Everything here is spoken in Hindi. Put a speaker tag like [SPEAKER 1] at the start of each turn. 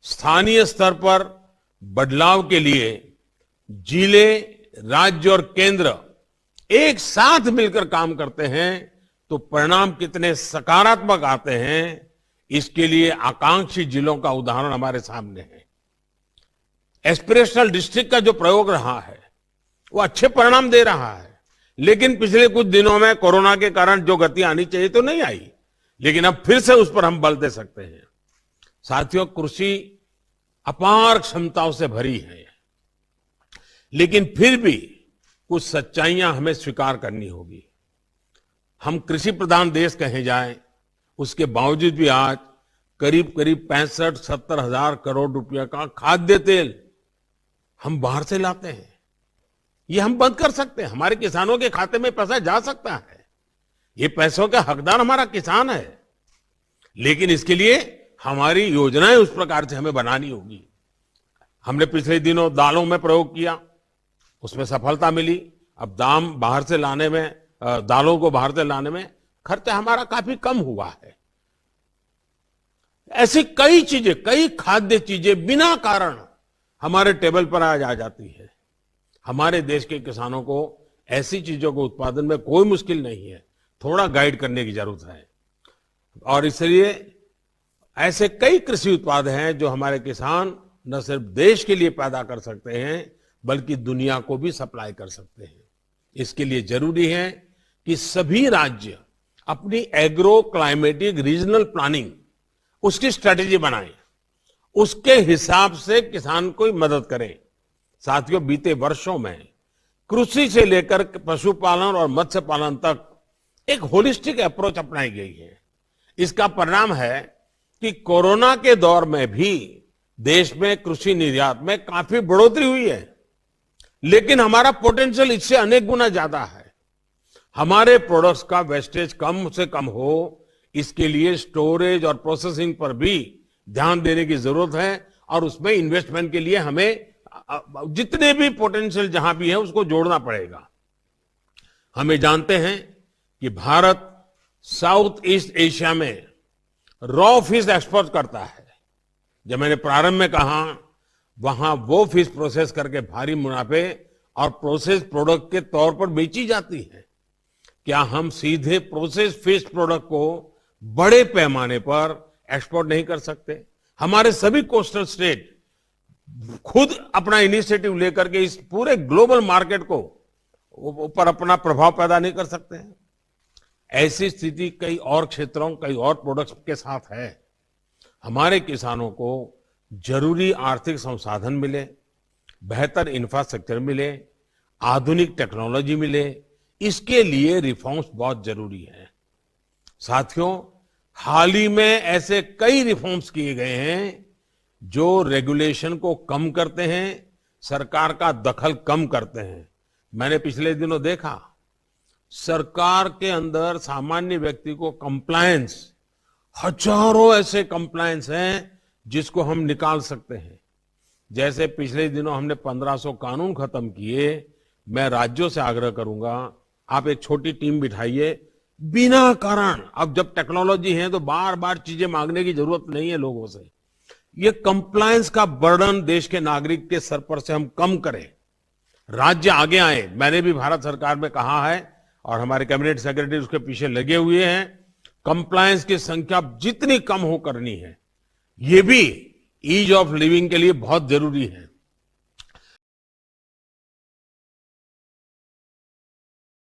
[SPEAKER 1] स्थानीय स्तर पर बदलाव के लिए जिले, राज्य और केंद्र एक साथ मिलकर काम करते हैं तो परिणाम कितने सकारात्मक आते हैं, इसके लिए आकांक्षी जिलों का उदाहरण हमारे सामने है। एस्पिरेशनल डिस्ट्रिक्ट का जो प्रयोग रहा है वो अच्छे परिणाम दे रहा है, लेकिन पिछले कुछ दिनों में कोरोना के कारण जो गति आनी चाहिए तो नहीं आई, लेकिन अब फिर से उस पर हम बल दे सकते हैं। साथियों, कृषि अपार क्षमताओं से भरी है, लेकिन फिर भी कुछ सच्चाइयां हमें स्वीकार करनी होगी। हम कृषि प्रधान देश कहे जाएं, उसके बावजूद भी आज करीब करीब 65-70 हजार करोड़ रुपए का खाद्य तेल हम बाहर से लाते हैं। ये हम बंद कर सकते हैं। हमारे किसानों के खाते में पैसा जा सकता है, ये पैसों का हकदार हमारा किसान है, लेकिन इसके लिए हमारी योजनाएं उस प्रकार से हमें बनानी होगी। हमने पिछले दिनों दालों में प्रयोग किया, उसमें सफलता मिली। अब दालों को बाहर से लाने में खर्चा हमारा काफी कम हुआ है। ऐसी कई चीजें, कई खाद्य चीजें बिना कारण हमारे टेबल पर आज आ जाती है। हमारे देश के किसानों को ऐसी चीजों को उत्पादन में कोई मुश्किल नहीं है, थोड़ा गाइड करने की जरूरत है। और इसलिए ऐसे कई कृषि उत्पाद हैं जो हमारे किसान न सिर्फ देश के लिए पैदा कर सकते हैं बल्कि दुनिया को भी सप्लाई कर सकते हैं। इसके लिए जरूरी है कि सभी राज्य अपनी एग्रो क्लाइमेटिक रीजनल प्लानिंग, उसकी स्ट्रेटेजी बनाएं, उसके हिसाब से किसान को मदद करें। साथियों, बीते वर्षों में कृषि से लेकर पशुपालन और मत्स्य पालन तक एक होलिस्टिक अप्रोच अपनाई गई है। इसका परिणाम है कि कोरोना के दौर में भी देश में कृषि निर्यात में काफी बढ़ोतरी हुई है, लेकिन हमारा पोटेंशियल इससे अनेक गुना ज्यादा है। हमारे प्रोडक्ट्स का वेस्टेज कम से कम हो, इसके लिए स्टोरेज और प्रोसेसिंग पर भी ध्यान देने की जरूरत है, और उसमें इन्वेस्टमेंट के लिए हमें जितने भी पोटेंशियल जहां भी है उसको जोड़ना पड़ेगा। हमें जानते हैं कि भारत साउथ ईस्ट एशिया में रॉ फिश एक्सपोर्ट करता है। जब मैंने प्रारंभ में कहा, वहां वो फिश प्रोसेस करके भारी मुनाफे और प्रोसेस प्रोडक्ट के तौर पर बेची जाती है। क्या हम सीधे प्रोसेस फिश प्रोडक्ट को बड़े पैमाने पर एक्सपोर्ट नहीं कर सकते? हमारे सभी कोस्टल स्टेट खुद अपना इनिशिएटिव लेकर के इस पूरे ग्लोबल मार्केट को ऊपर अपना प्रभाव पैदा नहीं कर सकते हैं? ऐसी स्थिति कई और क्षेत्रों, कई और प्रोडक्ट्स के साथ है। हमारे किसानों को जरूरी आर्थिक संसाधन मिले, बेहतर इंफ्रास्ट्रक्चर मिले, आधुनिक टेक्नोलॉजी मिले, इसके लिए रिफॉर्म्स बहुत जरूरी है। साथियों, हाल ही में ऐसे कई रिफॉर्म्स किए गए हैं जो रेगुलेशन को कम करते हैं, सरकार का दखल कम करते हैं। मैंने पिछले दिनों देखा, सरकार के अंदर सामान्य व्यक्ति को कंप्लायंस, हजारों ऐसे कंप्लायंस हैं जिसको हम निकाल सकते हैं। जैसे पिछले दिनों हमने 1500 कानून खत्म किए। मैं राज्यों से आग्रह करूंगा, आप एक छोटी टीम बिठाइए, बिना कारण, अब जब टेक्नोलॉजी है तो बार बार चीजें मांगने की जरूरत नहीं है लोगों से। ये कंप्लायंस का बर्डन देश के नागरिक के सर पर से हम कम करें, राज्य आगे आए। मैंने भी भारत सरकार में कहा है और हमारे कैबिनेट सेक्रेटरी उसके पीछे लगे हुए हैं, कंप्लायंस की संख्या जितनी कम हो करनी है। ये भी ईज ऑफ लिविंग के लिए बहुत जरूरी है।